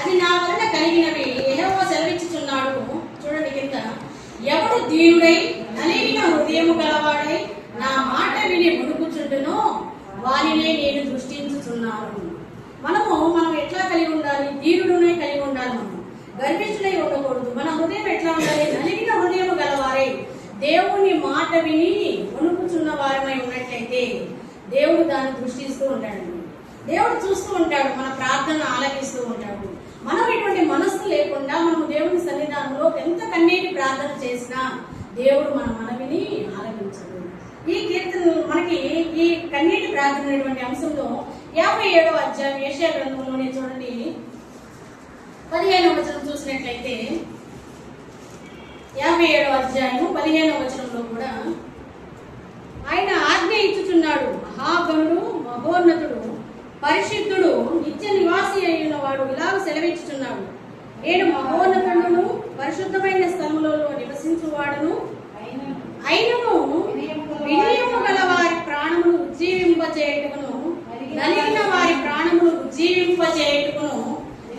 అది నా వలన కలిగినవి యెహోవా సెలవిచ్చుచున్నాడు. చూడండి కింద, ఎవడు దీనుడై నలిగిన హృదయము గలవాడై నా మాట విని వణుకుచుండునో వానినే నేను దృష్టించుచున్నాను. మనం ఎట్లా కలిగి ఉండాలి? దీనుడునే కలిగి ఉండాలి. మనం గర్విష్ఠులై ఉండకూడదు. మన హృదయం ఎట్లా ఉండాలి? నలిగిన హృదయము గలవారై దేవుని మాట విని వణుకుచున్న వారమై ఉన్నట్లయితే దేవుడు దాన్ని దృష్టిస్తూ ఉంటాడు. దేవుడు చూస్తూ ఉంటాడు, మన ప్రార్థన ఆలకిస్తూ ఉంటాడు. మనం ఇటువంటి మనస్సు లేకుండా మనం దేవుని సన్నిధానంలో ఎంత కన్నీటి ప్రార్థన చేసినా దేవుడు మన మనవిని ఆలకించడు. ఈ కీర్తన మనకి ఈ కన్నీటి ప్రార్థన అనేటువంటి అంశంలో 57వ అధ్యాయం యెషయా గ్రంథంలోనే చూడండి 15వ వచనం చూసినట్లయితే 57వ అధ్యాయం 15వ వచనంలో కూడా ఆయన ఆజ్ఞ ఇచ్చుచున్నాడు. మహాగణుడు, మహోన్నతుడు, పరిశుద్ధుడు, నిత్య నివాసి అయిన వాడు ఇలాగ సెలవిచ్చుచున్నాడు. నేను మహోన్నతుడును, పరిశుద్ధమైన స్థలములలో నివసించువాడును, అయినను వినయము గల వారి ప్రాణమును ఉజ్జీవింపచేయుటకును, నలిగిన వారి ప్రాణమును ఉజ్జీవింపచేయుటకును,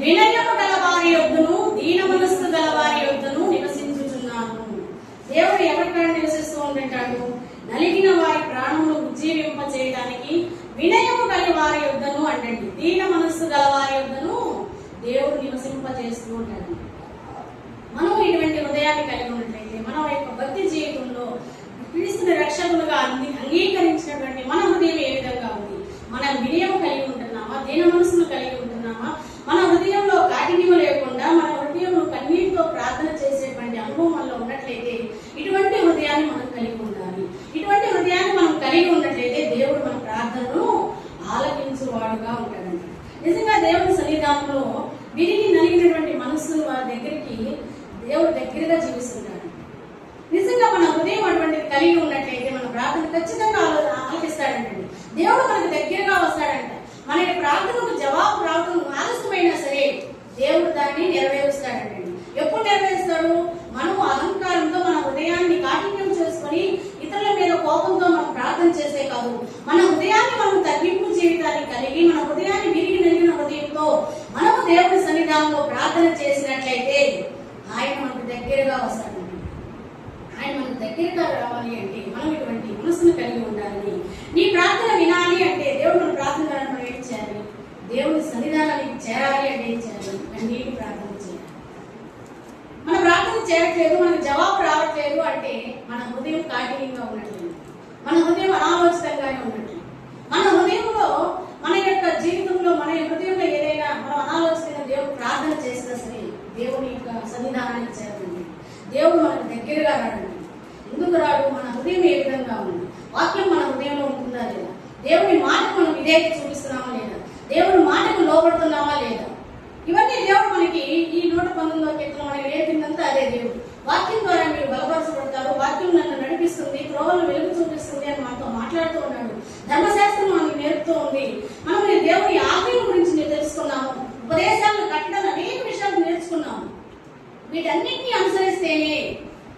వినయము గల వారి యొద్దను, దీన మనస్సు గల వారి యొద్దను నివసించుచున్నాను. దేవుడు ఎవరికాడ నివసిస్తూ ఉంటాడు? నలిగిన వారి ప్రాణమును ఉజ్జీవింప చేయడానికి వినయము గల వారి యొద్దను అంటండి, దీన మనస్సు గల వారి యొద్దను దేవుడు నివసింప చేస్తూ ఉంటాడు. మనం ఇటువంటి హృదయాన్ని కలిగి ఉన్నట్లయితే మన యొక్క భక్తి జీవితంలో క్రీస్తుని రక్షకులుగా అంగీకరించినటువంటి మన హృదయం ఏ విధంగా ఉంది? మనం వినయం కలిగి ఉంటున్నామా? దీన మనస్సును కలిగి ఉంటున్నామా? మన హృదయంలో కాఠిన్యము లేకుండా మన హృదయంలో కన్నీటితో ప్రార్థన చేసేటువంటి అనుభవం మనలో ఉన్నట్లయితే ఇటువంటి హృదయాన్ని మనం కలిగి ఉండాలి. ఇటువంటి హృదయాన్ని మనం కలిగి ఉన్నట్లయితే దేవుడు మన ప్రార్థనను ఆలకించువాడుగా ఉంటాడంట. నిజంగా దేవుని సన్నిధానంలో విరిగి నలిగినటువంటి మనస్సు వారి దగ్గరికి దేవుడు దగ్గరగా జీవిస్తుంటాడు. నిజంగా మన హృదయం అటువంటిది కలిగి ఉన్నట్లయితే మన ప్రార్థన ఖచ్చితంగా ఆలకిస్తాడంటండి. దేవుడు మనకు దగ్గరగా వస్తాడంట. మన ప్రార్థనకు జవాబు రావడం ఆలస్యమైనా సరే దేవుడు దాన్ని నెరవేరుస్తాడంటండి. ఎప్పుడు నెరవేరుస్తాడు? మనము అహంకారంతో మన హృదయాన్ని కాఠిన్యం చేసుకొని ఇతరుల మీద కోపంతో మనం ప్రార్థన చేసే కాదు, మన హృదయాన్ని మనం తగ్గింపు జీవితాన్ని కలిగి మన హృదయాన్ని విరిగి నలిగిన హృదయంతో మనము దేవుడి సన్నిధానంలో ప్రార్థన చేసినట్లయితే ఆయన మనకు దగ్గరగా వస్తాడండి. ఆయన మనకు దగ్గరగా రావాలి అంటే మనం ఇటువంటి మనసును కలిగి ఉండాలి. నీ ప్రార్థన వినాలి అంటే దేవుడు మన ప్రార్థన మనం ఏం చేయాలి? దేవుని సన్నిధానానికి చేరాలి అంటే ఏం చేయాలి? కన్నీటి ప్రార్థన చేయాలి. మన ప్రార్థన చేయట్లేదు, మనకు జవాబు రావట్లేదు అంటే మన హృదయం కాఠిన్యంగా ఉన్నట్లేదు, మన హృదయం అనాలోచితంగానే ఉన్నట్లు. మన హృదయంలో మన యొక్క జీవితంలో మన హృదయంలో ఏదైనా మనం అనాలోచితంగా దేవుడు ప్రార్థన చేసినా సరే దేవుని యొక్క సన్నిధానానికి చేరండి. దేవుడు మనకు దగ్గరగా రాడండి. ఎందుకు రాడు? మన హృదయం ఏ విధంగా ఉంది? వాక్యం మన హృదయంలో ఉంటుందా లేదా? దేవుని మాటకు మనం విధేయత చూపిస్తున్నామా లేదా? దేవుని మాటకు లోపడుతున్నామా లేదా? ఇవన్నీ దేవుడు మనకి ఈ 119వ కీర్తన మనకి నేర్పిందంతా అదే. దేవుడు వాక్యం ద్వారా మీరు బలపరచబడతారు, వాక్యం నన్ను నడిపిస్తుంది, త్రోవలు వెలుగు చూపిస్తుంది అని మనతో మాట్లాడుతూ ఉన్నాడు. ధర్మశాస్త్రం మనకి నేర్పుతూ ఉంది. మనం దేవుని ఆజ్ఞల గురించి తెలుసుకున్నాము, ఉపదేశాలను కట్టడం అనేక విషయాలు నేర్చుకున్నాము. వీటన్నిటిని అనుసరిస్తేనే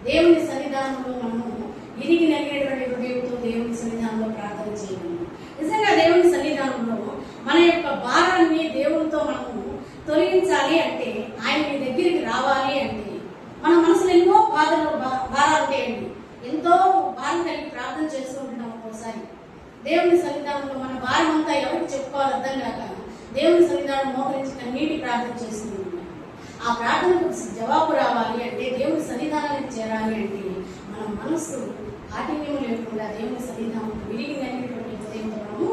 దేవుని సన్నిధానంలో మనము ఇరిగి నలిగినటువంటి హృదయంతో దేవుని సన్నిధానంలో ప్రార్థన చేయగలము. నిజంగా దేవుని సన్నిధానంలో మన యొక్క భారాన్ని దేవునితో మనము తొలగించాలి అంటే, ఆయన మీ దగ్గరికి రావాలి అంటే మన మనసులో ఎన్నో భారాలు ఉంటాయండి. ఎంతో భారం కలిగి ప్రార్థన చేస్తూ ఉంటాం. ఒక్కోసారి దేవుని సన్నిధానంలో మన భారం అంతా ఎవరికి చెప్పుకోవాలి అర్థం కాక దేవుని సన్నిధానం మోకరించి కన్నీటి ప్రార్థన చేస్తూ ఉంటాం. ఆ ప్రార్థనకు జవాబు రావాలి అంటే, దేవుని సన్నిధానానికి చేరాలి అంటే మన మనస్సు కాఠిన్యం లేకుండా దేవుని సన్నిధానం విరిగి నలిగినటువంటి హృదయంతో మనము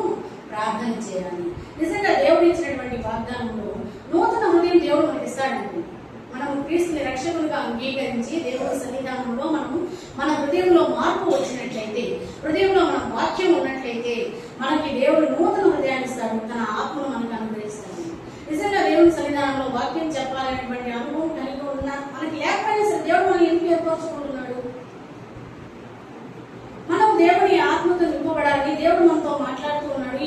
ప్రార్థన చేయాలి. నిజంగా దేవుడు ఇచ్చినటువంటి వాగ్దానంలో నూతన హృదయం దేవుడు మనకి ఇస్తాడండి. మనం క్రీస్తుని రక్షకులుగా అంగీకరించి దేవుని సన్నిధానంలో మనము మన హృదయంలో మార్పు వచ్చినట్లయితే, హృదయంలో మన వాక్యం ఉన్నట్లయితే మనకి దేవుడు నూతన హృదయాన్ని ఇస్తాడు, తన ఆత్మను మనకు అనుగ్రహిస్తాడు. నిజంగా దేవుని సన్నిధానంలో వాక్యం చెప్పాలనేటువంటి అనుభవం కలిగి ఉన్న మనకి లేకపోయినా సరే దేవుడు మనం ఎందుకు ఏర్పరచుకుంటున్నాడు? మనం దేవుని ఆత్మతో నింపబడాలి. దేవుడు మనతో మాట్లాడుతూ ఉన్నాడు.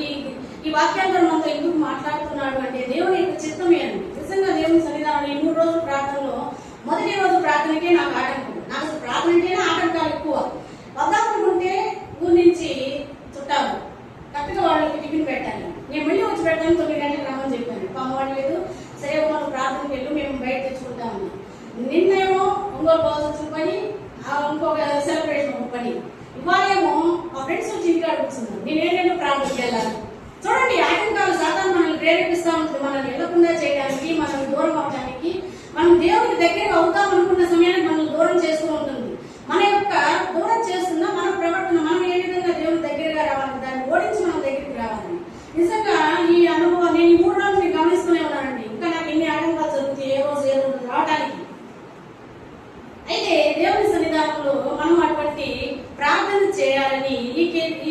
ఈ వాక్యాలతో మనతో ఎందుకు మాట్లాడుతున్నాడు అంటే దేవుని యొక్క చిత్తమే అండి. నిజంగా దేవుని సన్నిధానంలో ఈ 3 రోజుల ప్రార్థనలో మొదటి రోజు ప్రార్థనకే నాకు ఆటంకం. నాకు అసలు ప్రార్థన అంటేనే ఆటంకాలు ఎక్కువ. వద్దామనుకుంటే ఊరి నుంచి చుట్టాలు కరెక్ట్గా వాళ్ళకి టిఫిన్ పెట్టాలి. నేను మళ్ళీ వచ్చి పెడతాను, 9 గంటలకు రమ్మని చెప్పాను. అమ్మవాడు లేదు, సరే మనం ప్రార్థన మార్కెట్కి వెళ్ళి మేము బయట తెచ్చుకుంటాము. నిన్నేమో ఒంగోలు పోవాల్సిన పని, ఇంకొక సెలబ్రేషన్ ఒక పని. ఇవాళేమో మా ఫ్రెండ్స్ వచ్చి ఇంటికాడ కూర్చున్నారు, నేనేంటో ప్రాంతానికి వెళ్ళాలి. చూడండి, ఆటంకాలు సాతాను మనల్ని ప్రేరేపిస్తూ ఉంటుంది, మనల్ని వెళ్లకుండా చేయడానికి, మనల్ని దూరం అవడానికి. మనం దేవుడికి దగ్గర అవుతాం అనుకున్న సమయానికి మనల్ని దూరం చేస్తూ ఉంటుంది. మన యొక్క దూరం చేస్తున్న మన ప్రవర్తన, మనం ఏ విధంగా దేవుడి దగ్గరగా రావాలి, దాన్ని ఓడించి మనం దగ్గరికి రావాలి. నిజంగా ఈ అనుభవం నేను ఈ 3 రోజులు గమనిస్తూనే ఉన్నానండి. ఇంకా నాకు ఎన్ని ఆటంకాలు జరుగుతాయి ఏ రోజు రావడానికి. అయితే దేవుని సన్నిధానంలో మనం అటువంటి ప్రార్థన చేయాలని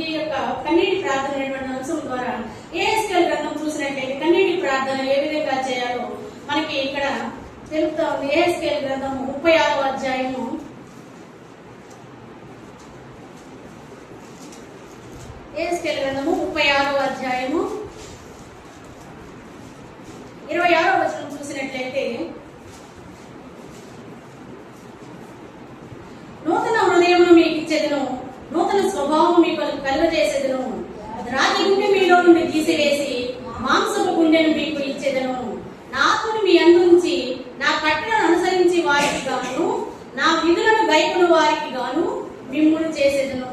ఈ యొక్క కన్నీటి ప్రార్థన అనేటువంటి అంశం ద్వారా యెహెజ్కేలు గ్రంథం చూసినట్లయితే కన్నీటి ప్రార్థన ఏ విధంగా చేయాలో మనకి ఇక్కడ తెలుపుతా ఉంది. యెహెజ్కేలు గ్రంథము 36వ అధ్యాయము 26వ వచనం చూసినట్లయితే, నూతన హృదయమును మీకు ఇచ్చేదను, నూతన స్వభావము మీకు కలుగజేసేదను, రాతి గుండె మీలో నుండి తీసివేసి మాంసపు గుండెను మీకు ఇచ్చేదను, నా ఆత్మను మీ అందుంచి నా కట్టలను అనుసరించి వారికి గాను నా విధులను గైకొను వారికి గాను మిమ్మును చేసేదను.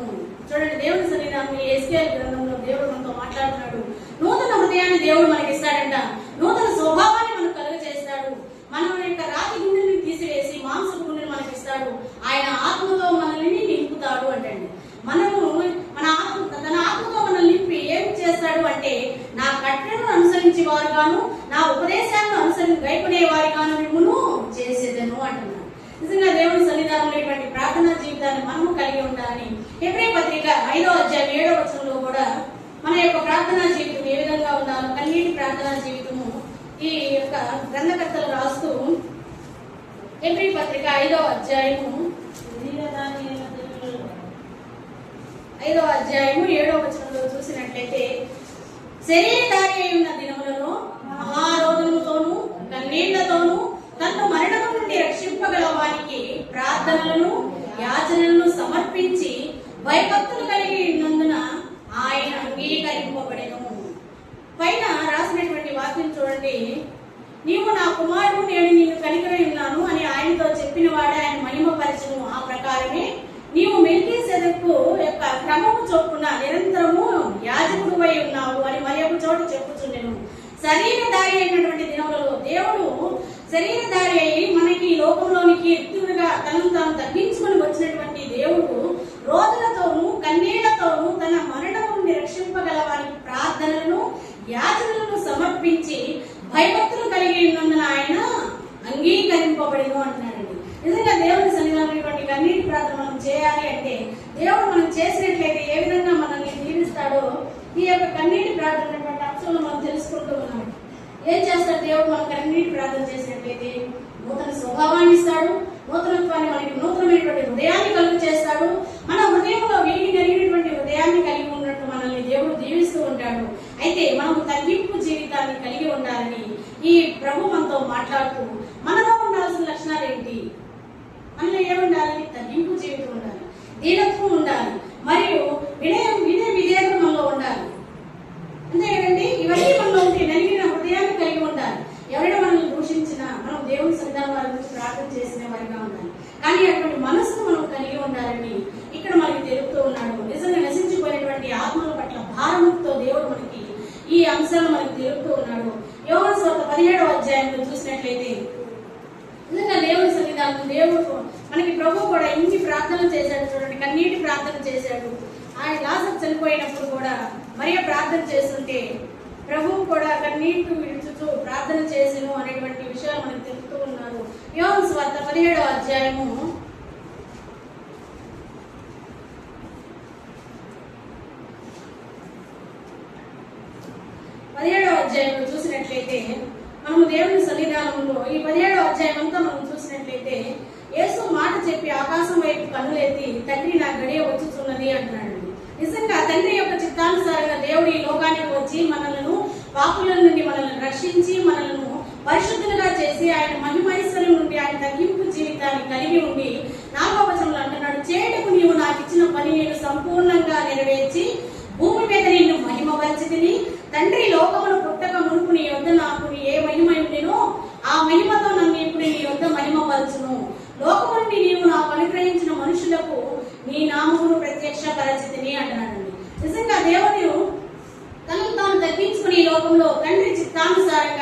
చూడండి, దేవుని సన్నిధానం యెహెజ్కేలు గ్రంథంలో దేవుడు మనతో మాట్లాడుతున్నాడు. నూతన హృదయాన్ని దేవుడు మనకి ఇస్తాడంట, నూతన స్వభావాన్ని మనకు కలుగజేస్తాడు, మన యొక్క రాతి గుండెని తీసివేసి మాంసపు గుండెని మనకి ఇస్తాడు, ఆయన ఆత్మతో మనల్ని నింపుతాడు అంటండి. మనము తన ఆత్మతో మనల్ని నింపి ఏం చేస్తాడు అంటే, నా కట్టలను అనుసరించి వారు గాను నా ఉపదేశాలను అనుసరించి గైకొనే వారి గాను మిమ్మును చేసేదను అంటున్నాడు. నిజంగా దేవుని సన్నిధానంలో ఇటువంటి ప్రార్థనా జీవితాన్ని మనము కలిగి ఉండాలని హెబ్రీ పత్రిక 5వ అధ్యాయం 7వ వచనంలో కూడా మన యొక్క ప్రార్థనా జీవితం ఏ విధంగా ఉండాలో, కన్నీటి ప్రార్థనా జీవితము ఈ యొక్క గ్రంథకర్తలు రాస్తూ హెబ్రీ పత్రిక 5వ అధ్యాయము 7వ వచనంలో చూసినట్లయితే, శరీరధారి అయి ఉన్న దినములలో మహారోధముతోనూ కన్నీళ్లతోనూ తనను మరణం నుండి రక్షింపగల వారికి ప్రార్థనలను యాచనలను సమర్పించి భయభక్తులు కలిగి ఉన్నందున ఆయన అంగీకరింపబడెను. పైన రాసినటువంటి వాక్యం చూడండి, నీవు నా కుమారుడు, నేను నిన్ను కనికరై ఉన్నాను అని ఆయనతో చెప్పిన వాడే ఆయన మహిమపరచును. ఆ ప్రకారమే నీవు మెల్కీసెదెకు యొక్క క్రమము చొప్పున నిరంతరము యాజకుడువై ఉన్నావు అని మరి ఒక చోటు చెప్పుచుండెను. శరీరధారి అయినటువంటి దినములలో దేవుడు శరీరధారి అయి మనకి లోకంలోనికి ఎత్తుగా తనను తాను తగ్గించుకొని వచ్చినటువంటి దేవుడు రోదనతోనూ కన్నీళ్లతోనూ తన మరణం నుండి రక్షింపగల వారికి ప్రార్థనలను యాచనలను సమర్పించి భయభక్తులు కలిగి ఉన్నందున ఆయన అంగీకరింపబడిను అంటున్నాడండి. నిజంగా దేవుని సన్నిధానం కన్నీటి ప్రార్థన మనం చేయాలి అంటే, దేవుడు మనం చేసినట్లయితే ఏ విధంగా మనల్ని దీవిస్తాడో ఈ యొక్క కన్నీటి ప్రార్థన అంశంలో మనం తెలుసుకుంటూ ఉన్నాం. ఏం చేస్తాడు దేవుడు? మనం కన్నీటి ప్రార్థన చేసినట్లయితే నూతన స్వభావాన్ని ఇస్తాడు, నూతనత్వాన్ని మనకి నూతనమైనటువంటి హృదయాన్ని కలుగు చేస్తాడు. మన హృదయంలో వీరికి కలిగినటువంటి హృదయాన్ని కలిగి ఉన్నట్టు మనల్ని దేవుడు దీవిస్తూ ఉంటాడు. అయితే మనము తగ్గింపు జీవితాన్ని కలిగి ఉండాలని ఈ ప్రభు మనతో మాట్లాడుతూ, మనలో ఉండాల్సిన లక్షణాలు ఏంటి? మనలో ఏముండాలి? తగ్గింపు జీవితం ఉండాలి, దీనత్వం ఉండాలి, మరియు విధేయత మనలో ఉండాలి. అంతే కదండి, ఇవన్నీ మనలో ఉంటే నలిగిన హృదయాన్ని కలిగి ఉండాలి. ఎవరైనా మనల్ని దూషించినా మనం దేవుని సన్నిధానం వారి గురించి ప్రార్థన చేసిన వారిగా ఉండాలి. కానీ అటువంటి మనసును మనం కలిగి ఉండాలని ఇక్కడ మనకి తెలుపుతూ ఉన్నాడు. నిజంగా నశించిపోయినటువంటి ఆత్మల పట్ల భారముతో దేవుడు మనకి ఈ అంశాలను మనకి తెలుపుతూ ఉన్నాడు. యోహాను సువార్త 17వ అధ్యాయంలో చూసినట్లయితే నిజంగా దేవుని సన్నిధానం దేవుడు మనకి ప్రభు కూడా ఇన్ని ప్రార్థనలు చేశాడు. చూడండి, కన్నీటి ప్రార్థన చేశాడు. ఆయన లాజరు చనిపోయినప్పుడు కూడా మరియ ప్రార్థన చేస్తుంటే ప్రభువు కూడా కన్నీటి విడుచుతూ ప్రార్థన చేసెను అనేటువంటి విషయాలు మనకు తెలుపుతూ ఉన్నారు. యోహాను సువార్త 17వ అధ్యాయము 17వ అధ్యాయంలో చూసినట్లయితే మనము దేవుని సన్నిధానంలో ఈ 17వ అధ్యాయం అంతా మనం చూసినట్లయితే యేసు మాట చెప్పి ఆకాశం వైపు కన్నులెత్తి, తండ్రి నా గడియ వచ్చుచున్నది అంటున్నాడు. నిజంగా తండ్రి యొక్క చిత్తానుసారంగా దేవుడు ఈ లోకానికి వచ్చి మనలను పాపుల నుండి మనల్ని రక్షించి మనలను పరిశుద్ధులుగా చేసి ఆయన మహిమైశ్వర్యం నుండి ఆయన తగ్గింపు జీవితాన్ని కలిగి ఉండి 4వ వచనంలో అంటున్నాడు, చేయుటకు నీవు నాకు ఇచ్చిన పని నేను సంపూర్ణంగా నెరవేర్చి భూమి మీద నిన్ను మహిమపరిచితిని. తండ్రి లోకమును పుట్టక మునుపు నీ యొద్ద నాకు ఏ మహిమ ఉండెనో ఆ మహిమ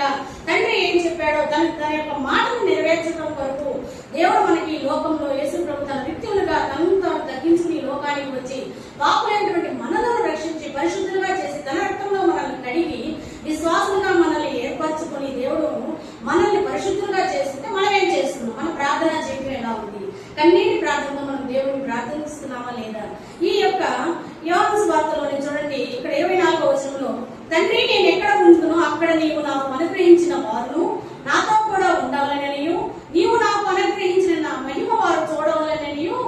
ఉండగా తండ్రి ఏం చెప్పాడో తన యొక్క మాటను నెరవేర్చడం కొరకు దేవుడు మనకి ఈ లోకంలో యేసు ప్రభు తన వ్యక్తులుగా తనను తాను తగ్గించుకుని ఈ లోకానికి వచ్చి పాపులైనటువంటి మనలను రక్షించి పరిశుద్ధులుగా చేసి తన రక్తంలో మనల్ని కడిగి విశ్వాసంగా మనల్ని ఏర్పరచుకొని దేవుడు మనల్ని పరిశుద్ధులుగా చేస్తుంటే మనం ఏం చేస్తున్నాం? మన ప్రార్థన జీవితం ఎలా ఉంది? కన్నీటి ప్రార్థనతో మనం దేవుడిని ప్రార్థిస్తున్నామా లేదా? ఈ యొక్క యోహాను సువార్తలోని చూడండి, ఇక్కడ 24వ వచనంలో తండ్రి నేను ఎక్కడ ఉంటునో అక్కడ నీవు నాకు అనుగ్రహించిన వారును నాతో కూడా ఉండవాలననియు నీవు నాకు అనుగ్రహించిన నా మహిమ వారు చూడవాలననియు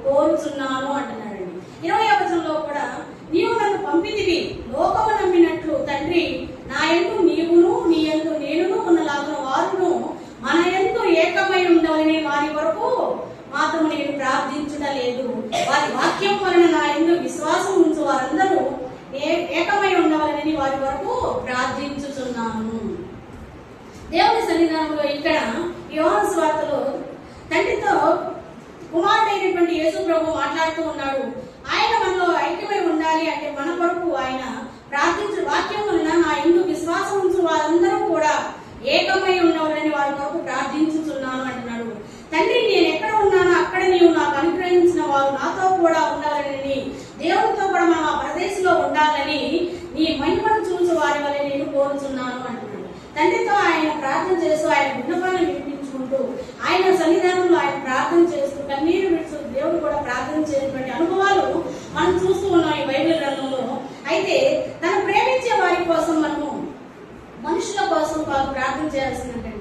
కోరుచున్నాను అంటున్నాడండి. 20వ వచనంలో కూడా నీవు నన్ను పంపితివి లోకము నమ్మినట్లు తండ్రి నా యందు నీవును నీ యందు నేనును ఉన్నలాగున వారును మన యందు ఏకమై ఉండవలని వారి వరకు మాత్రం నేను ప్రార్థించుటలేదు. వారి వాక్యం వలన నా యందు విశ్వాసం ఉంచు వారందరూ ఏకమై ఉండవాలని వారి వరకు ప్రార్థించుచున్నాను. దేవుని సన్నిధానంలో ఇక్కడ యోహాను సువార్తలో తండ్రితో కుమారుడైనటువంటి యేసు ప్రభు మాట్లాడుతూ ఉన్నాడు. ఆయన మనలో ఐక్యమై ఉండాలి అంటే మన కొరకు ఆయన ప్రార్థించు వాక్యం వలన నా యందు విశ్వాసం ఉంచు వారందరూ కూడా ఏకమై ఉండవాలని వారి కొరకు ప్రార్థించుచున్నాను అంటున్నాడు. తండ్రి నేను ఎక్కడ ఉన్నానో అక్కడ నీవు నాకు అనుగ్రహించిన వారు నాతో కూడా ఉండాలని, దేవునితో కూడా మనం ఆ ప్రదేశంలో ఉండాలని నీ మహిమను చూసి వారి వల్ల నేను కోరుచున్నాను అంటున్నాడు. తండ్రితో ఆయన ప్రార్థన చేస్తూ ఆయన విన్నపాన్ని వినిపించుకుంటూ ఆయన సన్నిధానంలో ఆయన ప్రార్థన చేస్తూ కన్నీరు విడుచు దేవుడు కూడా ప్రార్థన చేసినటువంటి అనుభవాలు మనం చూస్తూ ఉన్నాం ఈ బైబిల్ గ్రంథంలో. అయితే తను ప్రేమించే వారి కోసం మనము మనుషుల కోసం వాళ్ళు ప్రార్థన చేయాల్సిందండి.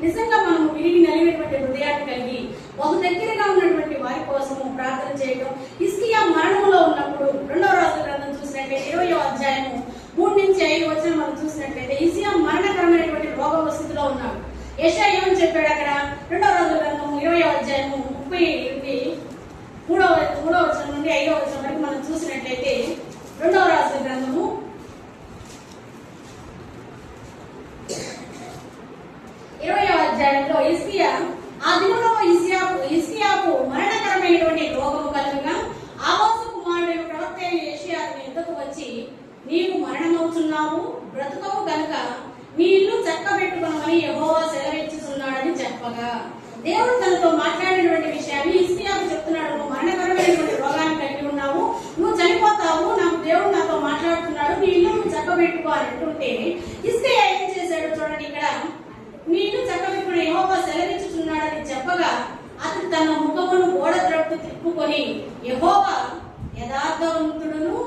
నిజంగా మనము విరిగి నలిగినటువంటి హృదయాన్ని కలిగి బహు దగ్గరగా ఉన్నటువంటి వారి కోసము ప్రార్థన చేయడం. హిజ్కియా మరణంలో ఉన్నప్పుడు 2వ రాజుల గ్రంథం చూసినట్లయితే 20వ అధ్యాయము 3-5 వచనం మనం చూసినట్లయితే హిజ్కియా మరణకరమైనటువంటి రోగ స్థితిలో ఉన్నాడు. యెషయా ఏమని చెప్పాడు అక్కడ? 2వ రాజుల గ్రంథము 20వ అధ్యాయము 33వ వచనం నుండి 5వ వచనం వరకు మనం చూసినట్లయితే 2వ రాజుల గ్రంథము 20వ అధ్యాయంలో హిజ్కియా ఆ దినంలో హిజ్కియాకు మరణకరమైనటువంటి రోగము కలుగగా ఆమోసు కుమారుడు ప్రవక్త యెషయా ఎద్దకు వచ్చి నీవు మరణమవుతున్నావు, బ్రతుకవు గనుక నీ ఇల్లు చక్కబెట్టుకునమని యెహోవా సెలవిచ్చుచున్నాడని చెప్పగా దేవుడు తనతో మాట్లాడినటువంటి విషయాన్ని హిజ్కియాకు చెప్తున్నాడు. నువ్వు మరణకరమైనటువంటి రోగాన్ని కలిగి ఉన్నావు, నువ్వు చనిపోతావు, నాకు దేవుడు నాతో మాట్లాడుతున్నాడు, నీ ఇల్లు నువ్వు చక్కబెట్టుకో అని అంటుంటే హిజ్కియా ఏం చేశాడు చూడండి, ఇక్కడ నీ ఇల్లు చక్కబెట్టుకుని యెహోవా సెలవిచ్చుచున్నాడని చెప్పగా అతడు తన ముఖమును గోడ త్రట్టు తిప్పుకొని యెహోవా యథార్థవంతుడును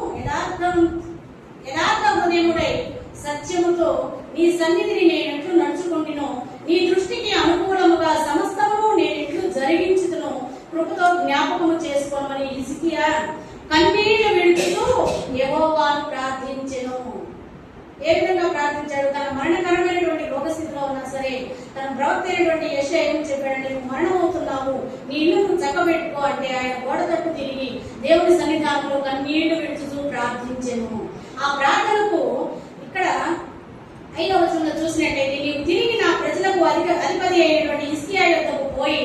యథార్థ హృదయముడై సత్యముతో నీ సన్నిధిని నేనెట్లు నడుచుకుంటును, నీ దృష్టికి అనుకూలముగా సమస్తము నేనెట్లు జరిగించుతును, కృపతో జ్ఞాపకము చేసుకోమని హిజ్కియా కన్నీళ్లు విడుచుతూ యెహోవాను ప్రార్థించెను. ఏ విధంగా ప్రార్థించాడు? తన మరణకరమైనటువంటి రోగస్థితిలో ఉన్నా సరే తన ప్రవక్త అయినటువంటి యెషయా ఏం చెప్పాడంటే నువ్వు మరణం అవుతున్నావు, నీ ఇల్లు నువ్వు చక్కబెట్టుకో అంటే ఆయన గోడ తట్టు తిరిగి దేవుని సన్నిధానంలో కన్నీళ్లు విడుచుతూ ప్రార్థించెను. ఆ ప్రార్థనకు ఇక్కడ 5వ వచనంలో చూసినట్లయితే నీవు తిరిగి నా ప్రజలకు అధిపతి అయినటువంటి హిజ్కియా యొద్దకు పోయి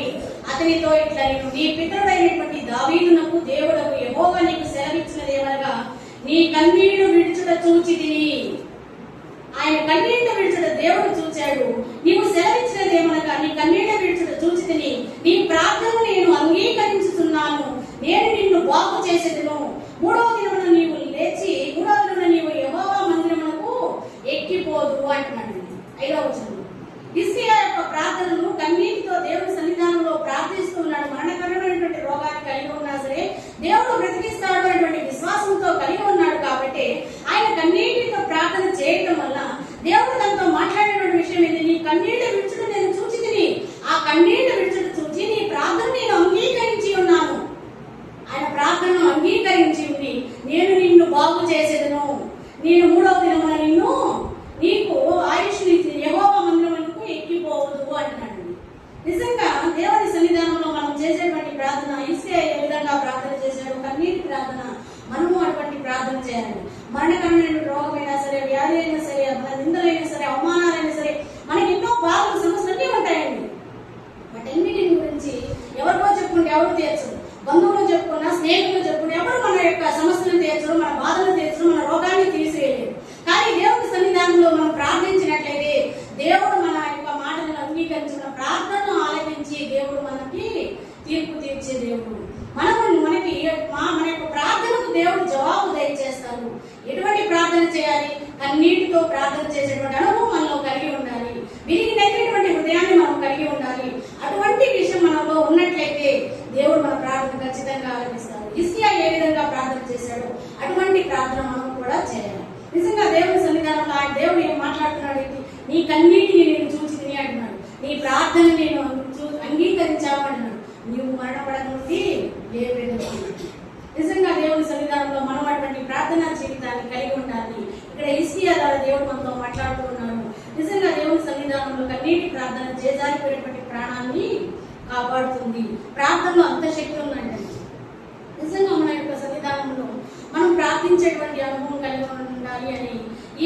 అతనితో ఇట్లా నీ పితరుడైనటువంటి దావీదునకు దేవుడకు యెహోవా నీకు సెలవిచ్చినదేమనగా నీ కన్నీళ్లు విడుచుట చూచి తిని. ఆయన కన్నీళ్లు విడుచుట దేవుడు చూచాడు. నీవు సెలవిచ్చినదేమనగా నీ కన్నీళ్లు విడుచుట చూచి తిని, నీ ప్రార్థనను నేను అంగీకరించుతున్నాను, నేను నిన్ను బాగు చేసేదను, 3వ దినమున నీవు లేచి 3వ దినమున నీవు యెహోవా మందిరమునకు ఎక్కిపోదు అంటున్నాడు. 5వ వచనం హిజ్కియా యొక్క ప్రార్థనను కన్నీటితో దేవుని సన్నిధానంలో ప్రార్థిస్తున్నాడు. మరణకరమైనటువంటి రోగాన్ని కలిగి ఉన్నా సరే దేవుడు బ్రతికిస్తాడు అనేటువంటి విశ్వాసంతో కలిగి ఉన్నాడు కాబట్టి ఆయన కన్నీటితో ప్రార్థన చేయడం వల్ల దేవుడు తనతో మాట్లాడేటువంటి విషయం ఏంటి? నీ కన్నీళ్లు విడుచుట నేను చూచి తిని, ఆ కన్నీళ్లు విడుచుట చూచి నీ ప్రార్థన నేను అంగీకరించి ఉన్నాను. ఆయన ప్రార్థనను అంగీకరించి ఉంది, నేను నిన్ను బాగు చేసేదను, నేను 3వ దినమున నీకు ఆయుష్ని యెహోవా మందిరమునకు ఎక్కిపోవద్దు అంటున్నాడు. నిజంగా దేవుని సన్నిధానంలో మనం చేసేటువంటి ప్రార్థన హిజ్కియా ఏ విధంగా ప్రార్థన చేశాడు? కన్నీటి ప్రార్థన. మనము అటువంటి ప్రార్థన చేయాలి. మరణకరమైన రోగమైనా సరే, వ్యాధి అయినా సరే, నిందలైనా సరే, అవమానాలైనా సరే, మనకి ఎన్నో బాధలు సమస్యలన్నీ ఉంటాయండి. వాటన్నిటి గురించి ఎవరికో చెప్పుకుంటే ఎవరు తీర్చరు, బంధువులు చెప్పుకున్నా స్నేహితులు చెప్పుకున్నా ఎవరు మన యొక్క సమస్యలను తీర్చరు, మన బాధలను తీర్చరు, మన రోగాన్ని తీసివేయలేరు. కానీ దేవుని సన్నిధానంలో మనం ప్రార్థించినట్లయితే మనకి తీర్పు తీర్చే దేవుడు. మనకి మన యొక్క ప్రార్థనకు దేవుడు జవాబు దయచేస్తారు. ఎటువంటి ప్రార్థన చేయాలి? కన్నీటితో ప్రార్థన చేసేటువంటి అనుభవం మనలో కలిగి ఉండాలి. విరిగినటువంటి హృదయాన్ని మనం కలిగి ఉండాలి. అటువంటి విషయం మనలో ఉన్నట్లయితే దేవుడు మన ప్రార్థన ఖచ్చితంగా ఆలపిస్తారు. హిజ్కియా ఏ విధంగా ప్రార్థన చేశాడో అటువంటి ప్రార్థన మనం కూడా చేయాలి. నిజంగా దేవుని సన్నిధానంలో ఆయన దేవుడు ఏం మాట్లాడుతున్నాడు? నీ కన్నీటిని నేను చూసి తిని అంటున్నాడు. నీ ప్రార్థన నేను అంగీకరించావు అంటున్నాడు. నీవు మరణపడనుండి నిజంగా దేవుని సన్నిధానంలో మనం అటువంటి ప్రార్థనా జీవితాన్ని కలిగి ఉండాలి. ఇక్కడ హిజ్కియా ద్వారా దేవుడు మనతో మాట్లాడుతూ ఉన్నాడు. నిజంగా దేవుని సన్నిధానంలో కన్నీటి ప్రార్థన చేజారిపోయినటువంటి ప్రాణాన్ని కాపాడుతుంది. ప్రార్థనలో అంత శక్తి ఉందండి. నిజంగా మన యొక్క సన్నిధానంలో మనం ప్రార్థించేటువంటి అనుభవం కలిగి ఉండాలి అని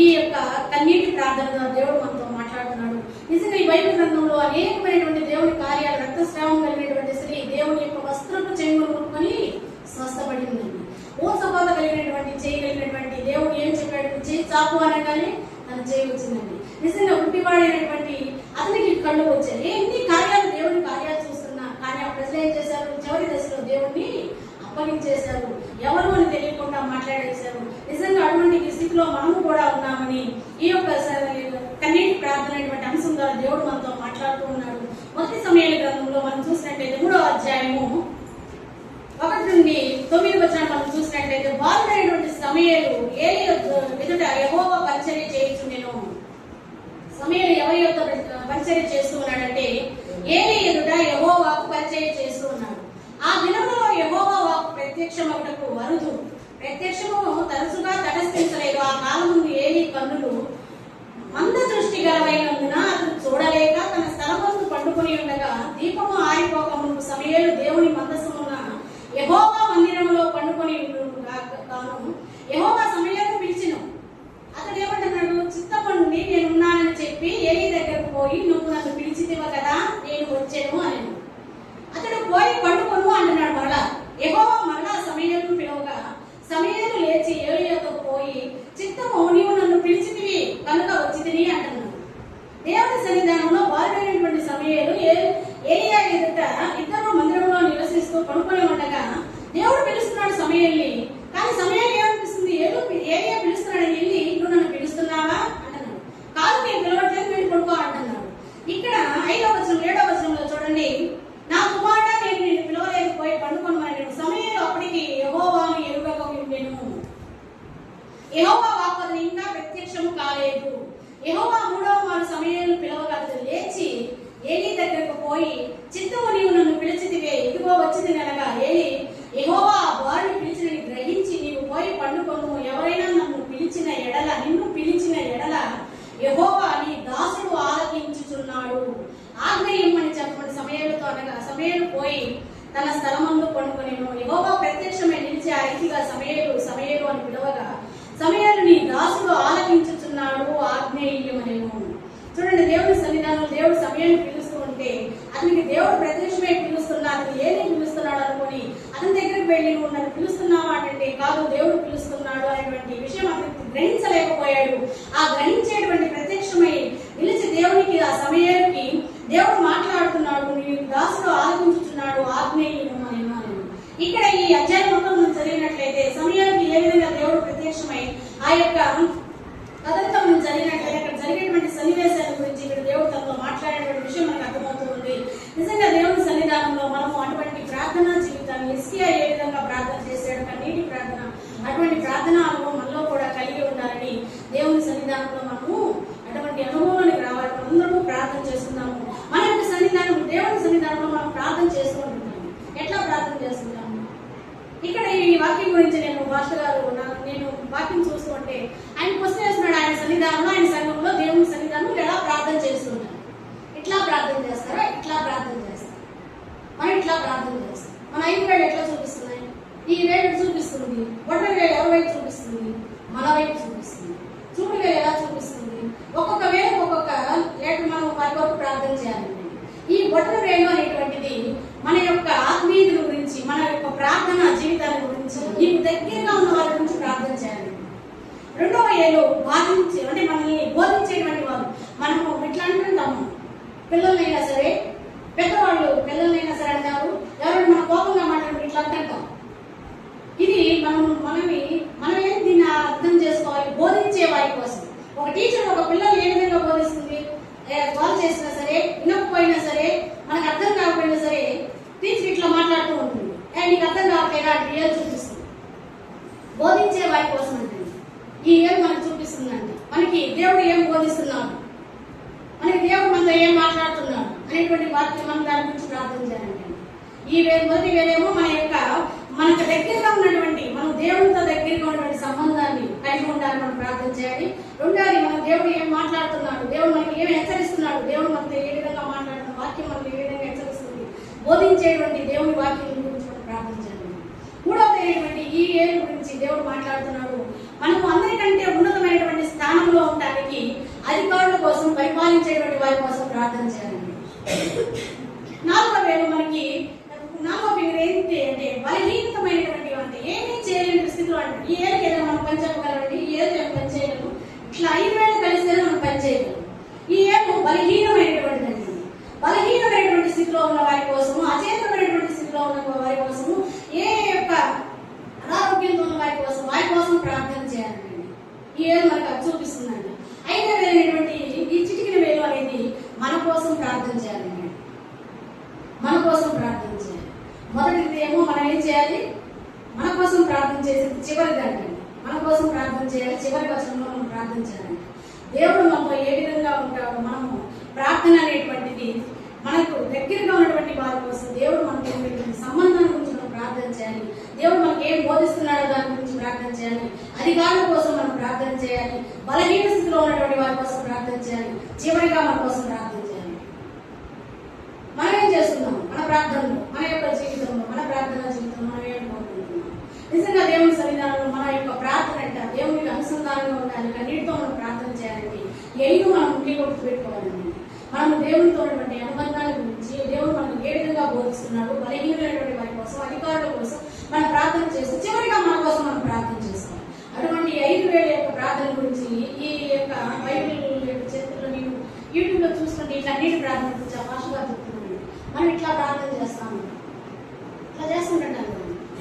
ఈ యొక్క కన్నీటి ప్రార్థన దేవుడు మనతో మాట్లాడుతున్నాడు. నిజంగా ఈ బైబిల్ గ్రంథంలో అనేకమైనటువంటి దేవుని కార్యాలు, రక్తస్రావం కలిగినటువంటి స్త్రీ దేవుని యొక్క వస్త్రపు చెంగును ముట్టుకొని స్వస్థపడిందండి. ఊసపాత కలిగినటువంటి చేయగలిగినటువంటి దేవుడు ఏం చెప్పాడు? చేయి చాపు అనగానే తన చేయి వచ్చిందండి. నిజంగా గుడ్డివాడైనటువంటి అతనికి కళ్ళు వచ్చాయి. ఎన్ని కార్యాలు దేవుని కార్యాలు చూస్తున్నా కానీ ఆ ప్రజలు ఏం చేశారు? చివరి దశలో దేవుణ్ణి అప్పగించేశారు. ఎవరు అని తెలియకుండా మాట్లాడేశారు. నిజంగా అటువంటి స్థితిలో మనము కూడా ఉన్నామని ఈ యొక్క కన్నీటి ప్రార్థన అనేటువంటి అంశం ద్వారా దేవుడు మనతో మాట్లాడుతూ ఉన్నాడు. మొదటి సమయాల గ్రంథంలో మనం చూసినట్లయితే 3వ అధ్యాయము 1 నుండి 9 వచనాలు మనం చూసినట్లయితే బాలుడైనటువంటి సమూయేలు ఏలీ ఎదుట యెహోవా పరిచర్య చేయుచుండెను. సమూయేలు ఎవరి యొక్క పరిచర్య చేస్తూ ఉన్నాడంటే ఏలీ ఎదుట యెహోవాకు పరిచర్య చేస్తూ ఉన్నాడు. ఆ దినములో యెహోవా వాక్కు ప్రత్యక్షమగుటకు అరుదు. ప్రత్యక్షము తరచుగా తటస్థించలేదు. ఆ కాలం నుండి ఏలీ కన్నులు మంద దృష్టి గలవైనందున అతను చూడలేక తన స్థలమందు పండుకొని ఉండగా దీపము ఆరిపోక ముందు సమూయేలు దేవుని మందసమున యెహోవా మందిరంలో పండుకొని గాను యెహోవా సమూయేలును పిలిచెను. అతడు ఏమంటున్నాడు? చిత్తపండి నేనున్నానని చెప్పి ఏలీ దగ్గరకు పోయి, నువ్వు నన్ను పిలిచితివ కదా, నేను వచ్చాను అని. అతడు పోయి పండుకొను అంటున్నాడు. మరలా యెహోవా మరలా సమూయేలును పిలవగా సమూయేలు లేచి ఏలీ యొద్దకు పోయి, చిత్తము నీవు నన్ను పిలిచితివి కనుక వచ్చితిని అంటున్నాడు. దేవుని సన్నిధానంలో బాలుడైనటువంటి సమూయేలు ఏలీయా ఎదుట ఇద్దరు మందిరంలో నివసిస్తూ పడుకొని ఉండగా దేవుడు పిలుస్తున్నాడు సమూయేలుని. కానీ సమూయేలు ఏమనిపిస్తుంది? ఏలీయా పిలుస్తున్నాడు, వెళ్ళి నువ్వు నన్ను పిలుస్తున్నావా అంటున్నాడు. కాదు, నేను పిలవట్లేదు, మీరు పడుకో అంటున్నాడు. ఇక్కడ 5వ వచనం 7వ వచనంలో చూడండి, నా కుమారుడా నేను నిన్ను పిలవలేదు, పోయి పండుకొనమని. సమూయేలు అప్పటికి యెహోవాను ఎరుగక ఉండెను. యెహోవా వాక్కు ఇంకా ప్రత్యక్షము కాలేదు. యెహోవా 3వ మారు సమూయేలును పిలవగా అతడు లేచి ఏలీ దగ్గరకు పోయి, చిత్తము నీవు నన్ను పిలిచితివే, ఇదిగో వచ్చింది అనగా ఏలీ యెహోవా వారిని పిలిచినని గ్రహించి, నీవు పోయి పండుకొను. ఎవరైనా నిన్ను పిలిచిన ఎడల యెహోవా నీ దాసుడు ఆలకించుచున్నాడు, ఆజ్ఞ ఇమ్మని చెప్పమని సమూయేలుతో అనగా సమూయేలు పోయి తన స్థలమందు పండుకొనెను. యెహోవా ప్రత్యక్షమై నిలిచి ఆ రీతిగా సమూయేలు అని పిలవగా సమూయేలు నీ దాసుడు ఆలకించుచున్నాడు, ఆజ్ఞ ఇయ్యమనెను. చూడండి, దేవుని సన్నిధానంలో దేవుడు సమూయేలును పిలుస్తూ ఉంటే అతనికి దేవుడు ప్రత్యక్షమై పిలుస్తున్నా, అతను ఏలీ పిలుస్తున్నాడు అనుకుని అతని దగ్గరికి వెళ్ళి నువ్వు నన్ను పిలుస్తున్నావా అంటే కాదు, దేవుడు పిలుస్తున్నాడు అనేటువంటి విషయం అతనికి గ్రహించలేకపోయాడు. ఆ గ్రహించేటువంటి ప్రత్యక్షమై నిలిచి దేవునికి ఆ సమూయేలుకి దేవుడు మాట్లాడుతున్నాడు, నీ దాసుడు ఆలకించుచున్నాడు, ఆజ్ఞ ఇయ్యమనెను. ఇక్కడ ఈ అధ్యాయం మొత్తం మనం చదివినట్లయితే సమూయేలుకి ఏ విధంగా దేవుడు ప్రత్యక్షమై ఆ యొక్క కథలతో మనం జరిగినట్లయితే అక్కడ జరిగేటువంటి సన్నివేశాల గురించి ఇక్కడ దేవుడు తనతో మాట్లాడేటువంటి విషయం మనకు అర్థమవుతుంది. నిజంగా దేవుని సన్నిధానంలో మనము అటువంటి ప్రార్థనా జీవితాన్ని హిజ్కియా ఏ విధంగా ప్రార్థన చేశాడు, కన్నీటి ప్రార్థన, అటువంటి ప్రార్థనా అనుభవం మనలో కూడా కలిగి ఉండాలని దేవుని సన్నిధానంలో మనము అటువంటి అనుభవంలోనికి రావాలి. అందరము ప్రార్థన చేస్తున్నాము. మన యొక్క సన్నిధానం, దేవుని సన్నిధానంలో మనం ప్రార్థన చేస్తూ ఉంటున్నాము. ఎట్లా ప్రార్థన చేస్తున్నాము? ఇక్కడ ఈ వాక్యం గురించి నేను భాస్కర్ గారు నేను వాక్యం చూస్తూ ఉంటే ఆయన క్వశ్చన్ వేస్తున్నాడు. ఆయన సన్నిధానంలో, ఆయన సంఘంలో దేవుని సన్నిధానంలో ఎలా ప్రార్థన చేస్తుంటారు? ఇట్లా ప్రార్థన చేస్తారా? ఇట్లా ప్రార్థన చేస్తారు. మనం ఇట్లా ప్రార్థన చేస్తాం. మన 5 వేళ్ళు ఎట్లా చూపిస్తున్నాయి? ఈ వేలు చూపిస్తుంది. బొట్టన వేలు ఎవరి వైపు చూపిస్తుంది? మన వైపు చూపిస్తుంది. చూపుడు వేలు ఎలా చూపిస్తుంది? ఒక్కొక్క వేలు ఒక్కొక్క లేటర్ మనం వారి వరకు ప్రార్థన చేయాలండి. ఈ బొట్టన వేలు అనేటువంటిది మన యొక్క ఆత్మీయుల గురించి, మన యొక్క ప్రార్థన జీవితాల గురించి, నీకు దగ్గరగా ఉన్న వారి గురించి ప్రార్థన చేయాలి. 2వ ఏలు బాధించి అంటే మనల్ని బోధించేటువంటి వారు. మనము ఇట్లా అంటుంటాము, పిల్లలైనా సరే పెద్దవాళ్ళు పిల్లలైనా సరే అంటారు, ఎవరైనా మన కోపంగా మాట్లాడుతూ ఇట్లా అంటాం. ఇది మనం ఏం దీన్ని అర్థం చేసుకోవాలి? బోధించే వారి కోసం. ఒక టీచర్ ఒక పిల్లలు ఏ విధంగా బోధిస్తుంది? కాల్ చేసినా సరే, వినకపోయినా సరే, మనకు అర్థం కాకపోయినా సరే, టీచర్ ఇట్లా మాట్లాడుతూ ఉంటుంది. నీకు అర్థం కావట్లేదా అంటే ఏం చూపిస్తుంది? బోధించే వారి కోసం అంటే ఈ ఏం మనకు చూపిస్తుందండి. మనకి దేవుడు ఏం బోధిస్తున్నాడు, మనకి దేవుడు మనతో ఏం మాట్లాడుతున్నాడు అనేటువంటి వాక్యం మనం దాని గురించి ప్రార్థన చేయాలండి. ఈ మొదటి వేరేమో మనకు దగ్గరగా ఉన్నటువంటి, మనం దేవుడితో దగ్గరగా ఉన్నటువంటి సంబంధాన్ని కలిగి ఉండాలని మనం ప్రార్థన చేయాలి. రెండోది, మనం దేవుడు ఏం మాట్లాడుతున్నాడు, దేవుడు మనకి ఏం హెచ్చరిస్తున్నాడు, దేవుడు మనతో ఏ విధంగా మాట్లాడుతున్న వాక్యం మనకి ఏ విధంగా హెచ్చరిస్తుంది, బోధించేటువంటి దేవుని వాక్యం గురించి మనం ప్రార్థన చేయాలి. మూడవది ఈ ఏడు గురించి దేవుడు మాట్లాడుతున్నాడు. మనం అందరికంటే ఉన్నతమైనటువంటి స్థానంలో ఉండడానికి అధికారుల కోసం, పరిపాలించేటువంటి వారి కోసం ప్రార్థన చేయాలండి. నాలుగవ ఫిగర్ ఏంటి అంటే బలహీనమైనటువంటి అంటే ఏమీ చేయలేని స్థితిలో అంటే ఈ ఏళ్ళకి ఏదైనా మనం పని చెప్పగలమండి, ఈ ఏళ్ళు మేము పని చేయగలము, ఇట్లా 5 వేలు కలిస్తేనే మనం పని చేయగలము. ఈ ఏళ్ళు బలహీనమైనటువంటిదండి. బలహీనమైనటువంటి స్థితిలో ఉన్న వారి కోసము, అచేతమైనటువంటి స్థితిలో ఉన్న వారి కోసము, ఏ యొక్క అనారోగ్యంతో ఉన్న వారి కోసం ప్రార్థన చేయాలండి. ఈ ఏళ్ళు మనకు అది చూపిస్తుందండి. 5వ వేలైనటువంటి ఈ చిటికిన వేలు అనేది మన కోసం ప్రార్థన చేయాలండి. మన కోసం ప్రార్థన చేయాలి. మొదటిది ఏమో మనం ఏం చేయాలి? మన కోసం ప్రార్థన చేసేది చివరిదండి. మన కోసం ప్రార్థన చేయాలి. చివరి వచనంలో మనం ప్రార్థన చేయాలి. దేవుడు మనతో ఏ విధంగా ఉంటాడో, మనము ప్రార్థన అనేటువంటిది మనకు దగ్గరగా ఉన్నటువంటి వారి కోసం, దేవుడు మనకు ఉన్నటువంటి సంబంధాన్ని గురించి మనం ప్రార్థన చేయాలి. దేవుడు మనకి ఏం బోధిస్తున్నాడో దాని గురించి ప్రార్థన చేయాలి. అధికారుల కోసం మనం ప్రార్థన చేయాలి. బలహీన స్థితిలో ఉన్నటువంటి వారి కోసం ప్రార్థన చేయాలి. చివరిగా మన కోసం ప్రార్థన చేయాలి. మనం ఏం చేస్తున్నాం? మన ప్రార్థనలో, మన యొక్క జీవితంలో, మన ప్రార్థన జీవితంలో మనం ఏం కోరుకుంటున్నాం? నిజంగా దేవుని సన్నిధానంలో మన యొక్క ప్రార్థన అంట దేవునికి అనుసంధానంగా ఉండాలి. కన్నీటితో మనం ప్రార్థన చేయాలండి. ఏదో మనం ముఖ్య గుర్తు పెట్టుకోవాలండి. మనం దేవునితో ఉన్నటువంటి అనుబంధాల గురించి, దేవుడు మనకు ఏ విధంగా బోధిస్తున్నాడు, బలహీనమైనటువంటి వారి కోసం, అధికారుల కోసం మనం ప్రార్థన చేస్తూ చివరిగా మన కోసం మనం ప్రార్థన చేస్తాం. అటువంటి 5 వేల యొక్క ప్రార్థన గురించి ఈ యొక్క బైబిల్ యొక్క చరిత్రలో నేను యూట్యూబ్ లో చూసుకుంటే ఇట్లా అన్నిటి ప్రార్థన గురించి భాషగా చెప్తున్నాను. మనం ఇట్లా ప్రార్థన చేస్తాము, ఇట్లా చేస్తుంటాం.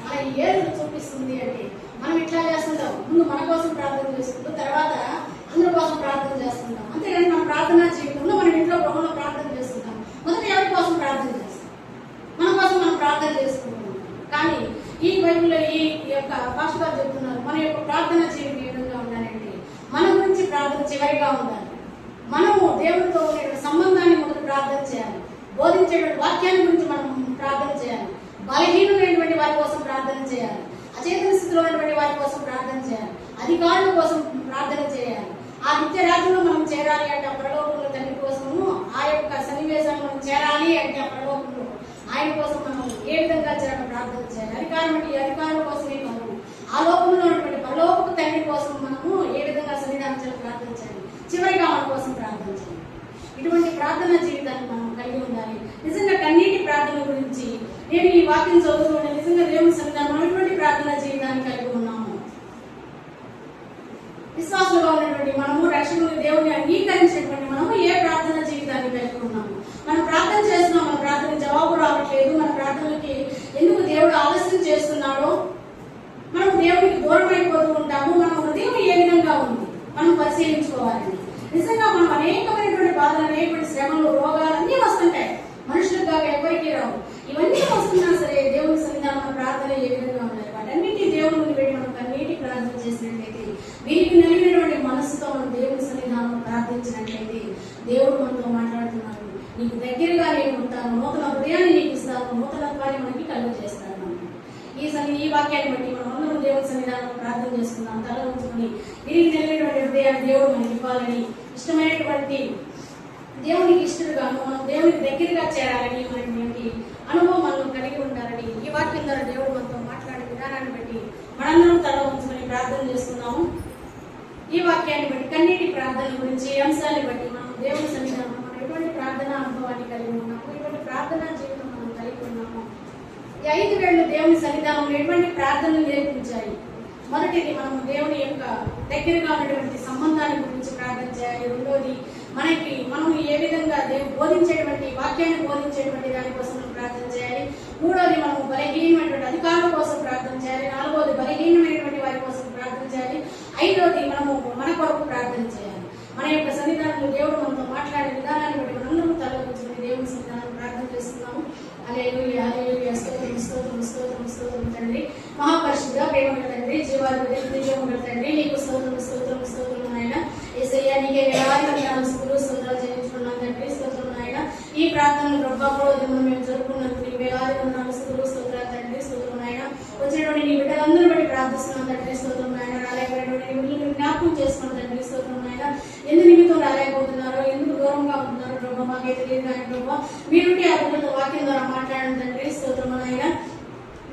అలా ఏళ్ళు చూపిస్తుంది అంటే మనం ఇట్లా చేస్తుంటాం. ముందు మన కోసం ప్రార్థన చేసుకుంటూ తర్వాత అందరి కోసం ప్రార్థన చేస్తుంటాం. అంతేగాని మన ప్రార్థనా జీవితంలో మనం ఇంట్లో గృహంలో ప్రార్థన చేస్తుంటాం. మొదట ఎవరి కోసం ప్రార్థన చేస్తాం? మన కోసం మనం ప్రార్థన చేసుకుంటాం. కానీ ఈ బైబిల్లో ఈ యొక్క పాస్టర్ గారు చెప్తున్నారు, మన యొక్క ప్రార్థనా జీవితం ఏ విధంగా ఉండాలంటే మన గురించి ప్రార్థన చివరిగా ఉండాలి. మనము దేవుడితో ఉండే సంబంధాన్ని మొదట ప్రార్థన చేయాలి. బోధించేటువంటి వాక్యాన్ని గురించి మనం ప్రార్థన చేయాలి. బలహీనమైనటువంటి వారి కోసం ప్రార్థన చేయాలి. అచేతన స్థితిలో ఉన్నటువంటి వారి కోసం ప్రార్థన చేయాలి. అధికారుల కోసం ప్రార్థన చేయాలి. ఆ నిత్య రాజ్యంలో మనం చేరాలి అంటే ఆ పరలోకంలో తండ్రి కోసము, ఆ యొక్క సన్నివేశాన్ని మనం చేరాలి అంటే ఆ పరలోకంలో ఆయన కోసం మనం ఏ విధంగా చేయాలని ప్రార్థన చేయాలి. అధికారుల కోసమే కాదు, ఆ లోకంలో ఉన్నటువంటి పరలోకపు తండ్రి కోసం మనము ఏ విధంగా సన్నిధానం చేయాలని ప్రార్థన చేయాలి. చివరిగా మన కోసం ప్రార్థన చేయాలి. ఇటువంటి ప్రార్థనా జీవితాన్ని మనం కలిగి ఉండాలి. నిజంగా కన్నీటి ప్రార్థన గురించి నేను ఈ వాక్యం చదువుతుంటే నిజంగా దేవుని సన్నిధానం ఎటువంటి ప్రార్థనా జీవితాన్ని కలిగి ఉన్నాము. విశ్వాసంగా ఉన్నటువంటి మనము, రక్షకుని దేవుని అంగీకరించినటువంటి మనము ఏ ప్రార్థనా జీవితాన్ని కలిగి ఉన్నాము. మనం ప్రార్థన చేస్తున్నాం, మన ప్రార్థన జవాబు రావట్లేదు, మన ప్రార్థనలకి ఎందుకు దేవుడు ఆలస్యం చేస్తున్నాడో, మనం దేవుడికి దూరం అయిపోతూ ఉంటాము. మన హృదయం ఏ విధంగా ఉంది మనం పరిశీలించుకోవాలండి. నిజంగా మనం అనేకమైనటువంటి బాధలు, అనేకమైన శ్రమలు, రోగాలు అన్నీ వస్తుంటాయి. మనుషులకు కాక ఎవరికి రావు. ఇవన్నీ వస్తున్నా సరే దేవుని సన్నిధానం మన ప్రార్థన ఏ విధంగా ఉన్నాయి? వాటన్నిటి దేవుని ముందు పెట్టి మనం కన్నీటి ప్రార్థన చేసినట్లయితే, వీరికి నలిగినటువంటి మనస్సుతో మనం దేవుని సన్నిధానం ప్రార్థించినట్లయితే దేవుడు మనతో మాట్లాడుతున్నాడు. నీకు దగ్గరగా నేను ఉంటాను, నూతన హృదయాన్ని నీకు ఇస్తాను, నూతనత్వాన్ని మనకి కలుగ చేస్తాను. ఈ వాక్యాన్ని బట్టి మనం అందరం దేవుని సన్నిధానం ప్రార్థన చేసుకుందాం. తల ఉంచుకొని వీరికి నలిగినటువంటి హృదయాన్ని దేవుడు మనకి ఇవ్వాలని, ఇష్టమైనటువంటి దేవునికి ఇష్టడుగాను మనం దేవునికి దగ్గరగా చేరాలని మనటువంటి అనుభవం మనం కలిగి ఉండాలని ఈ వాక్యం ద్వారా దేవుడు మనతో మాట్లాడే విధానాన్ని బట్టి మనందరం తల ఉంచుకొని ప్రార్థన చేసుకుందాము. ఈ వాక్యాన్ని బట్టి, కన్నీటి ప్రార్థన గురించి, అంశాన్ని బట్టి మనం దేవుని సన్నిధానం మనం ఎటువంటి ప్రార్థనా అనుభవాన్ని కలిగి ఉన్నాము, ఎటువంటి ప్రార్థనా జీవితం మనం కలిగి ఉన్నాము. ఈ 5 వేళ్ళు దేవుని సన్నిధానంలో ఎటువంటి ప్రార్థనలు నేర్పించాయి. మొదటిది, మనం దేవుని యొక్క దగ్గరగా ఉన్నటువంటి సంబంధాన్ని గురించి ప్రార్థన చేయాలి. రెండోది, మనం ఏ విధంగా దేవుడు బోధించేటువంటి వాక్యం వాక్యాన్ని బోధించేటువంటి దానికోసం మనం ప్రార్థన చేయాలి. మూడోది మనము బలహీనమైనటువంటి అధికారుల కోసం ప్రార్థన చేయాలి. నాలుగోది బలహీనమైనటువంటి వారి కోసం ప్రార్థన చేయాలి. ఐదోది మనము మన కొరకు ప్రార్థన చేయాలి. మన యొక్క సన్నిధానంలో దేవుడు మనతో మాట్లాడే విధానాన్ని బట్టి మనందరూ తలవంచుకుని దేవుని సన్నిధానం ప్రార్థన చేస్తున్నాము. హల్లెలూయా హల్లెలూయా స్తోత్రం స్తోత్రం స్తోత్రం స్తోత్రం తండ్రి, మహాపరిశుద్ధ ప్రేమగల తండ్రి, జీవాధిపతి తండ్రి, నీకు స్తోత్రం స్తోత్రం స్తోత్రం నాయన. యేసయ్యా నీకే వేలాది వందనాలు స్తోత్రాలు చెల్లించుకున్నాం తండ్రి, స్తోత్రం నాయన. ఈ ప్రార్థనలు ప్రభావ మేము జరుపుకున్నందుకు నీకు వేలాది వందనాలు స్తోత్రాలు తండ్రి, స్తోత్రం నాయన. వచ్చినటువంటి నీ బిడ్డలందరూ బట్టి ప్రార్థిస్తున్నాం తండ్రి, స్తోత్రం నాయన. రాలేకపోయినటువంటి నీ బిడ్డలు మీరు జ్ఞాపకం చేసుకున్నాం తండ్రి, స్తోత్రం నాయన. ఎందుకు నిమిత్తం రాలేకపోతున్నారో, ఎందుకు దూరంగా ఉంటున్నారో ప్రభావ మాకైతే తెలియదు ఆయన ప్రభావ. మీరు ఆ బిడ్డలతో వాక్యం ద్వారా మాట్లాడండి తండ్రి, స్తోత్రం నాయన.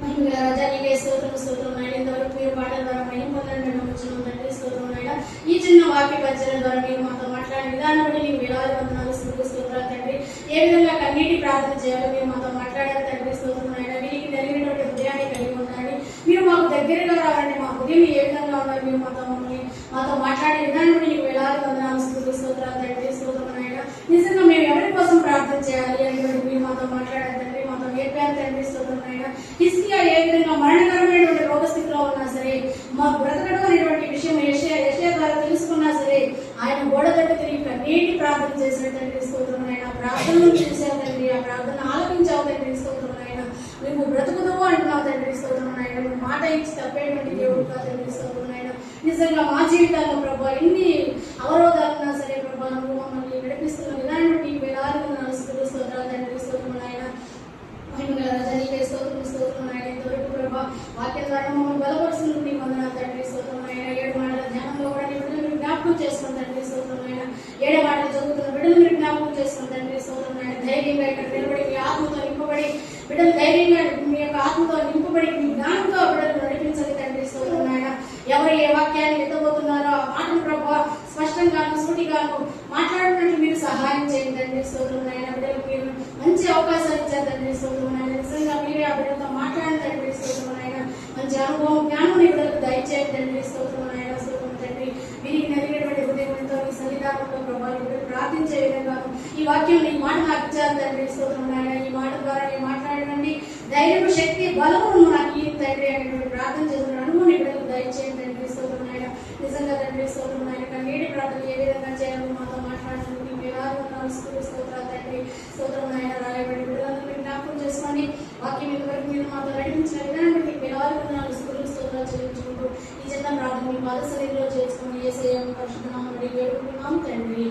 మహిమగల రాజా నీకే స్తోత్రం స్తోత్రం నాయన. ఇంతవరకు మీరు పాటల ద్వారా మహిమ పొందండి నమ్ముచున్నాం తండ్రి, స్తోత్రం నాయన. ఈ చిన్న వాక్య పరిచయం ద్వారా మీరు మాతో మాట్లాడిన విధానం బట్టి నీకు వేలాది వందనాలు స్తోత్రాలు తండ్రి. ఏ విధంగా కన్నీటి ప్రార్థన చేయాలో మీరు మాతో మాట్లాడారు తండ్రి, స్తోత్రం నాయన. వీరికి తెలియనటువంటి హృదయాన్ని కలిగి ఉండాలి. మీరు మాకు దగ్గరగా రావాలంటే మా హృదయం ఏ విధంగా ఉన్నారు మీరు మాతో మాట్లాడే విధానం బట్టి నీకు వేలాది వందనాలు స్తోత్రాలు తండ్రి, స్తోత్రం నాయన. నిజంగా మేము ఎవరి కోసం ప్రార్థన చేయాలి అనేటువంటి మీరు మాతో మాట్లాడారు తండ్రి, మాతో నేర్పారు తండ్రి, స్తోత్రం నాయన. హిజ్కియా ఏ విధంగా మరణకరమైనటువంటి రోగస్థితిలో ఉన్నా సరే, మాకు బ్రతకడం అనేటువంటి విషయం యెషయా ద్వారా తెలుసుకున్నా సరే, ఆయన గోడ తట్టు తిరిగి కన్నీటి ప్రార్థన చేసిన తండ్రి, స్తోత్రం నాయన. ప్రార్థనలు చేశావు తండ్రి, ఆ ప్రార్థన ఆలపించావు తండ్రి, స్తోత్రం నాయన. నువ్వు బ్రతుకుతావు అంటున్నావు తండ్రి, స్తోత్రం నాయన. నువ్వు మాట ఇచ్చి తప్పేటువంటి దేవుడు కాదు తండ్రి, స్తోత్రం నాయన. నిజంగా మా జీవితాల్లో ప్రభావ ఎన్ని అవరోధాలున్నా సరే ప్రభావ నువ్వు మమ్మల్ని నడిపిస్తున్న విధానం బట్టి వేలాది వందనాలు స్తోత్రాలు తండ్రి, స్తోత్రం నాయన. మహిమగల రాజా నీకే స్తోత్రం స్తోత్రం నాయన. ఇంతవరకు ప్రభావ వాక్యం ద్వారా మమ్మల్ని బలపరుస్తున్న నీ వందనాలు తండ్రి, స్తోత్రం నాయన. 7 మాటల ధ్యానంలో కూడా నీ బిడ్డలు మీరు జ్ఞాపకం చేసుకుని తండ్రి, స్తోత్రం నాయన. 7 మాటలు చదువుతున్న బిడ్డలు మీరు జ్ఞాపకం చేసుకుని తండ్రి, స్తోత్రం నాయన. ధైర్యంగా ఇక్కడ నిలబడి మీ ఆత్మతో నింపబడి బిడ్డలు ధైర్యంగా మీ యొక్క ఆత్మతో నింపబడి మీ జ్ఞానంతో బిడ్డలు నడిపించాలి తండ్రి, స్తోత్రం నాయన. ఎవరు ఏ వాక్యాన్ని ఎత్తబోతున్నారో ఆ మాటను ప్రభావ స్పష్టంగాను సూటిగాను మాట్లాడినట్లు మీరు సహాయం చేయండి తండ్రి, స్తోత్రం నాయన. బిడ్డలకు మీరు మంచి అవకాశాలు ఇచ్చారు తండ్రి, స్తోత్రం నాయన. నిజంగా మీరే ఆ బిడ్డలతో మాట్లాడిన తండ్రి, స్తోత్రం నాయన. మంచి అనుభవం జ్ఞానం బిడ్డలకు దయచేయండి తండ్రి, స్తోత్రం నాయన, స్తోత్రం తండ్రి. వీరికి నలిగినటువంటి హృదయంతో మీ సన్నిధానంలో ప్రభావం ప్రార్థించే విధంగా ఈ వాక్యం నీ మాట నాకు ఇచ్చారు తండ్రి, స్తోత్రం నాయన. ఈ మాట ద్వారా నేను మాట్లాడండి, ధైర్యము శక్తి బలము నాకు ఈ తండ్రి అనేటువంటి ప్రార్థన చేస్తున్న అనుభవం బిడ్డలకు దయచేయండి తండ్రి, స్తోత్రం నాయన. నిజంగా తండ్రి, స్తోత్రం నాయన. కన్నీటి ప్రార్థన ఏ విధంగా చేయాలో మాతో మాట్లాడుతుంది మీకు వేలాది వందనాలు స్తోత్రాలు తండ్రి, స్తోత్రం నాయన. రాయబడి బిడ్డలందరూ మీరు జ్ఞాపకం చేసుకోండి. వాక్యం ఇంతవరకు మీరు మాతో నడిపించిన విధానం మీకు వేలాది వందనాలు స్తోత్రాలు చెల్లించుకుంటూ ఈ చిన్న ప్రార్థన మీ పాద సన్నిధిలో చేసుకుని యేసయ్య పరిశుద్ధ నామములో వేడుకుంటున్నాం తండ్రి.